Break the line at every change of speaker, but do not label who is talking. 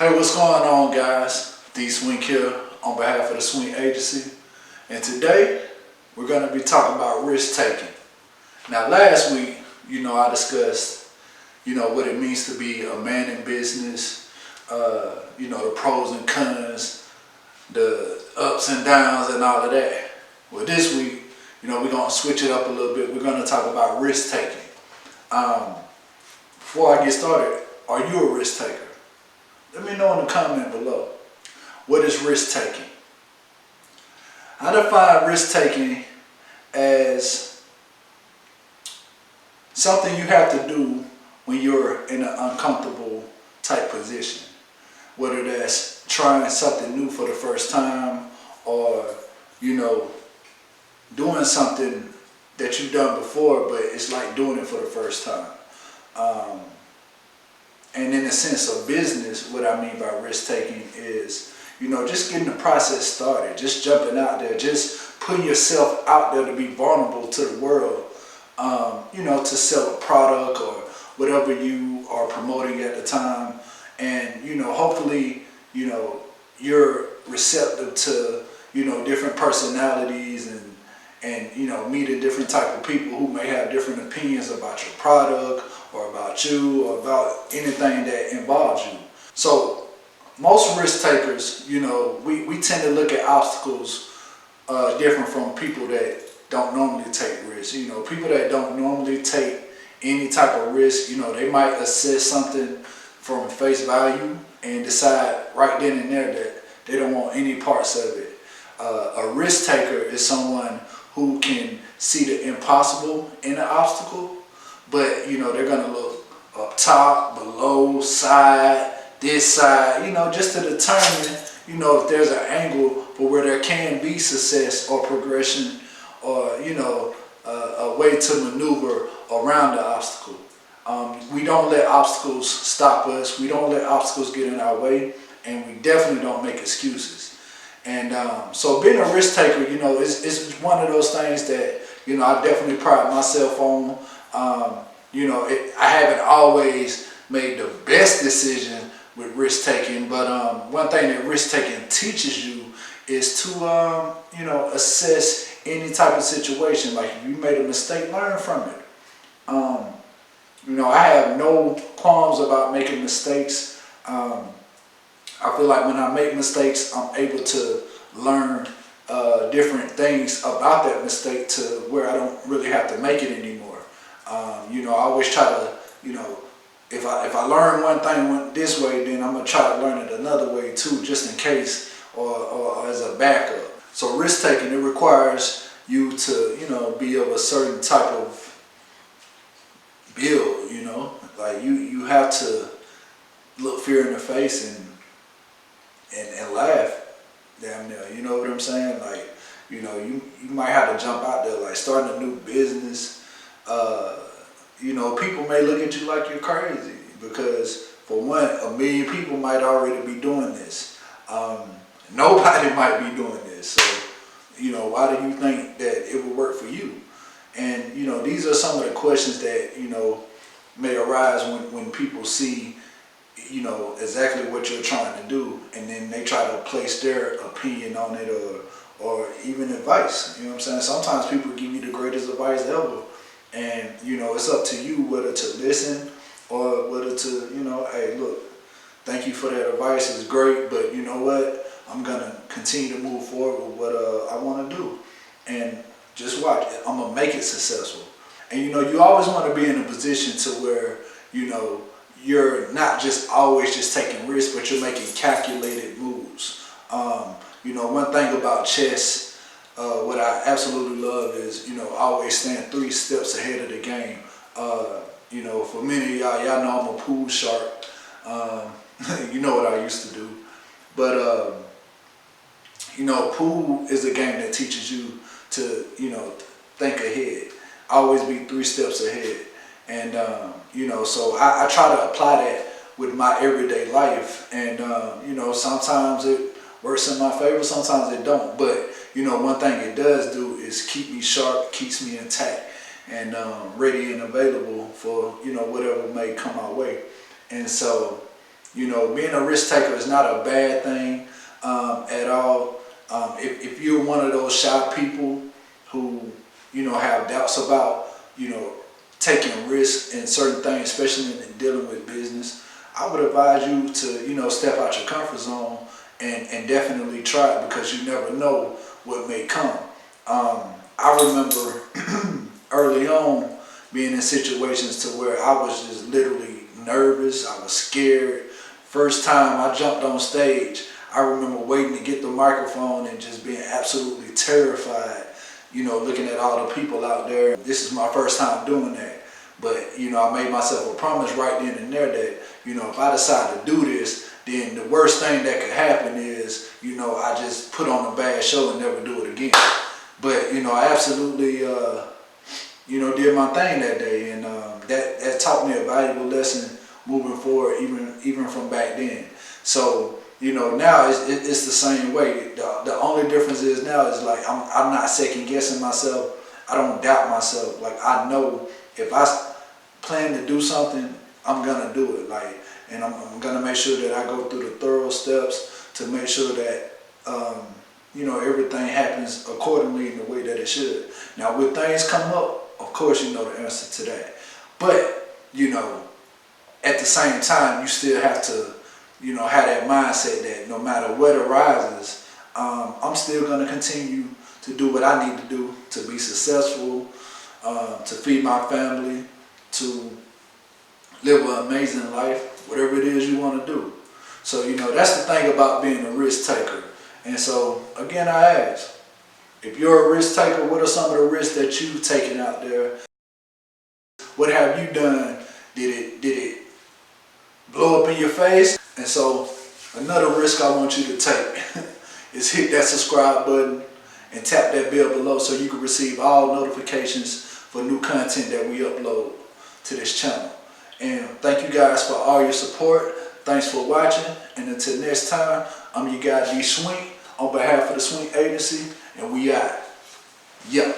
Hey, what's going on, guys? Swink here on behalf of the Swink agency. And today, we're going to be talking about risk taking. Now, last week, I discussed, what it means to be a man in business, the pros and cons, the ups and downs and all of that. Well, this week, we're going to switch it up a little bit. We're going to talk about risk taking. Before I get started, are you a risk taker? Let me know in the comment below. What is risk taking? I define risk taking as something you have to do when you're in an uncomfortable type position. Whether that's trying something new for the first time or, doing something that you've done before, but it's like doing it for the first time. And in the sense of business, what I mean by risk taking is, just getting the process started, just jumping out there, just putting yourself out there to be vulnerable to the world, to sell a product or whatever you are promoting at the time. And, hopefully, you're receptive to, different personalities and meeting different type of people who may have different opinions about your product or about you or about anything that involves you. So most risk takers, we tend to look at obstacles different from people that don't normally take risks. People that don't normally take any type of risk, they might assess something from face value and decide right then and there that they don't want any parts of it. A risk taker is someone who can see the impossible in an obstacle, but they're gonna look up top, below, side, this side, just to determine, if there's an angle for where there can be success or progression or, a way to maneuver around the obstacle. We don't let obstacles stop us. We don't let obstacles get in our way, and we definitely don't make excuses. And so being a risk taker, it's one of those things that, I definitely pride myself on. I haven't always made the best decision with risk taking, but one thing that risk taking teaches you is to, assess any type of situation. Like if you made a mistake, learn from it. I have no qualms about making mistakes. I feel like when I make mistakes, I'm able to learn different things about that mistake to where I don't really have to make it anymore. I always try to, if I learn one thing this way, then I'm gonna try to learn it another way too, just in case, or as a backup. So risk taking, it requires you to, be of a certain type of build. Like you have to look fear in the face and laugh, damn near. You know what I'm saying? Like, you might have to jump out there, like starting a new business. People may look at you like you're crazy because, for one, 1 million people might already be doing this. Nobody might be doing this. So, why do you think that it would work for you? And, these are some of the questions that, may arise when people see, exactly what you're trying to do, and then they try to place their opinion on it or even advice. You know what I'm saying? Sometimes people give you the greatest advice ever, and it's up to you whether to listen or whether to, hey, look, thank you for that advice, it's great, but you know what? I'm gonna continue to move forward with what I want to do, and just watch. I'm gonna make it successful. And you always want to be in a position to where you're not just always just taking risks, but you're making calculated moves. One thing about chess, what I absolutely love is, always staying 3 steps ahead of the game. For many of y'all know I'm a pool shark. You know what I used to do. But, pool is a game that teaches you to, think ahead. Always be 3 steps ahead. And, so I try to apply that with my everyday life. And, sometimes it works in my favor, sometimes it don't. But, one thing it does do is keep me sharp, keeps me intact, and ready and available for, whatever may come my way. And so, You know, being a risk taker is not a bad thing at all. If you're one of those shy people who, you know, have doubts about, you know, taking risks in certain things, especially in dealing with business, I would advise you to, you know, step out your comfort zone and definitely try it, because you never know what may come. I remember early on being in situations to where I was just literally nervous. I was scared. First time I jumped on stage, I remember waiting to get the microphone and just being absolutely terrified, you know, looking at all the people out there. This is my first time doing that. But, you know, I made myself a promise right then and there that, you know, if I decide to do this, then the worst thing that could happen is, you know, I just put on a bad show and never do it again. But, you know, I absolutely, you know, did my thing that day. And that taught me a valuable lesson moving forward, even from back then. So, you know, now it's the same way. The only difference is now is like I'm not second guessing myself. I don't doubt myself. Like, I know if I plan to do something, I'm gonna do it. Like, and I'm gonna make sure that I go through the thorough steps to make sure that you know, everything happens accordingly in the way that it should. Now, when things come up, of course, you know the answer to that. But, you know, at the same time, you still have to, you know, have that mindset that no matter what arises, I'm still going to continue to do what I need to do to be successful, to feed my family, to live an amazing life, whatever it is you want to do. So, you know, that's the thing about being a risk taker. And so, again, I ask, if you're a risk taker, what are some of the risks that you've taken out there? What have you done? Did it blow up in your face? And so, another risk I want you to take is hit that subscribe button and tap that bell below so you can receive all notifications for new content that we upload to this channel. And thank you guys for all your support. Thanks for watching. And until next time, I'm your guy D Swink on behalf of the Swink Agency, and we out. Yep.